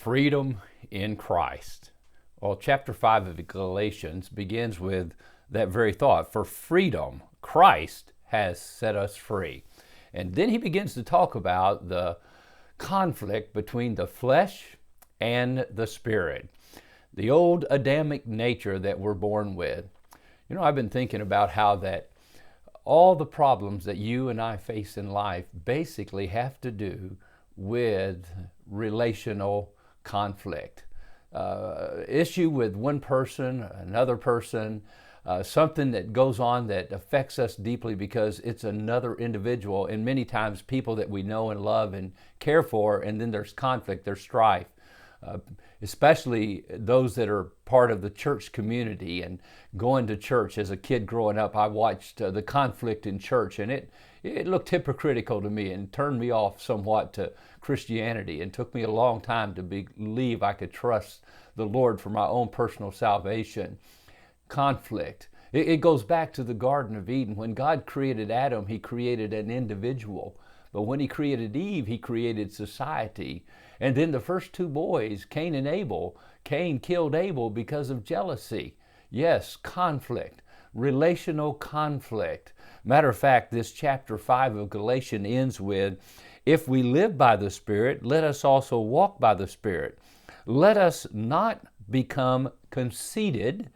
freedom in Christ. Well, chapter 5 of Galatians begins with that very thought. For freedom, Christ has set us free. And then he begins to talk about the conflict between the flesh and the spirit, the old Adamic nature that we're born with. You know, I've been thinking about how that all the problems that you and I face in life basically have to do with relational conflict. Issue with one person, another person, something that goes on that affects us deeply because it's another individual, and many times people that we know and love and care for, and then there's conflict, there's strife. Especially those that are part of the church community and going to church. As a kid growing up, I watched the conflict in church, and it looked hypocritical to me and turned me off somewhat to Christianity, and took me a long time to believe I could trust the Lord for my own personal salvation. Conflict. It goes back to the Garden of Eden. When God created Adam, he created an individual. But when he created Eve, he created society. And then the first two boys, Cain and Abel, Cain killed Abel because of jealousy. Yes, conflict, relational conflict. Matter of fact, this chapter 5 of Galatians ends with, if we live by the Spirit, let us also walk by the Spirit. Let us not become conceited,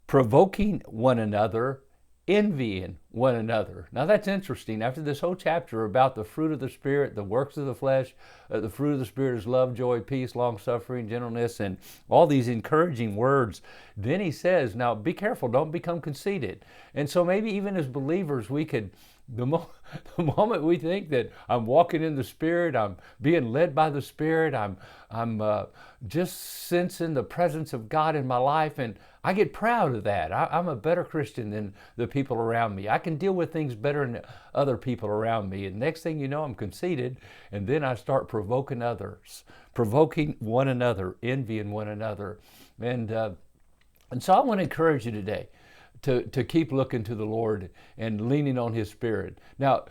provoking one another, envying one another. Now that's interesting. After this whole chapter about the fruit of the Spirit, the works of the flesh, the fruit of the Spirit is love, joy, peace, long-suffering, gentleness, and all these encouraging words. Then he says, now be careful, don't become conceited. And so maybe even as believers, we could, the moment we think that I'm walking in the Spirit, I'm being led by the Spirit, I'm just sensing the presence of God in my life, and I get proud of that. I'm a better Christian than the people around me. I can deal with things better than other people around me. And next thing you know, I'm conceited, and then I start provoking others, provoking one another, envying one another. And so I want to encourage you today to keep looking to the Lord and leaning on His Spirit. Now,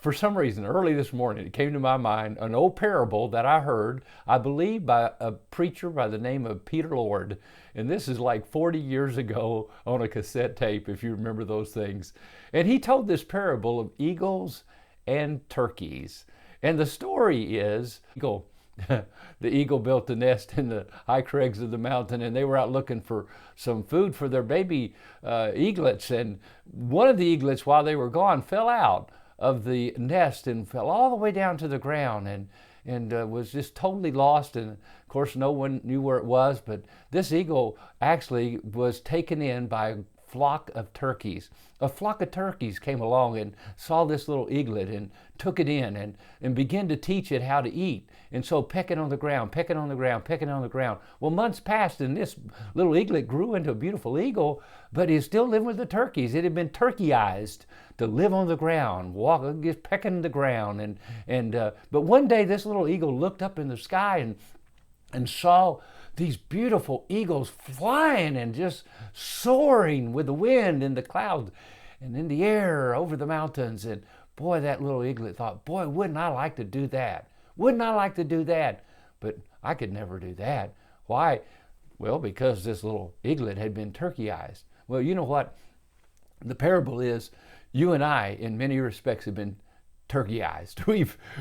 for some reason, early this morning, it came to my mind an old parable that I heard, I believe, by a preacher by the name of Peter Lord. And this is like 40 years ago on a cassette tape, if you remember those things. And he told this parable of eagles and turkeys. And the story is, the eagle built the nest in the high crags of the mountain, and they were out looking for some food for their baby eaglets. And one of the eaglets, while they were gone, fell out of the nest and fell all the way down to the ground, and was just totally lost. And of course, no one knew where it was, but this eagle actually was taken in by a flock of turkeys. A flock of turkeys came along and saw this little eaglet and took it in and began to teach it how to eat. And so pecking on the ground, pecking on the ground, pecking on the ground. Well, months passed, and this little eaglet grew into a beautiful eagle, but he's still living with the turkeys. It had been turkeyized to live on the ground, walk, just pecking the ground. But one day this little eagle looked up in the sky and saw these beautiful eagles flying and just soaring with the wind and the clouds and in the air over the mountains. And boy, that little eaglet thought, boy, wouldn't I like to do that? Wouldn't I like to do that? But I could never do that. Why? Well, because this little eaglet had been turkeyized. Well, you know what? The parable is, you and I, in many respects, have been turkeyized.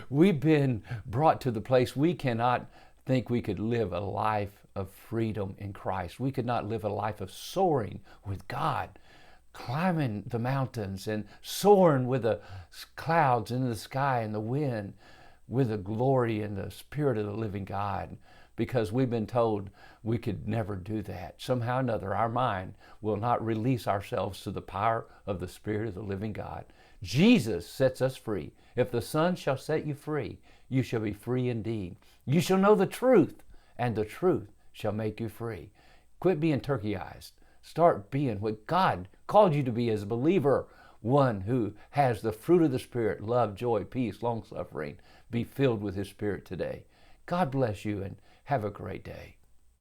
We've been brought to the place we cannot think we could live a life of freedom in Christ. We could not live a life of soaring with God, climbing the mountains and soaring with the clouds in the sky and the wind, with the glory and the Spirit of the living God, because we've been told we could never do that. Somehow or another, our mind will not release ourselves to the power of the Spirit of the living God. Jesus sets us free. If the Son shall set you free, you shall be free indeed. You shall know the truth, and the truth shall make you free. Quit being turkeyized. Start being what God called you to be as a believer, one who has the fruit of the Spirit, love, joy, peace, long-suffering. Be filled with His Spirit today. God bless you, and have a great day.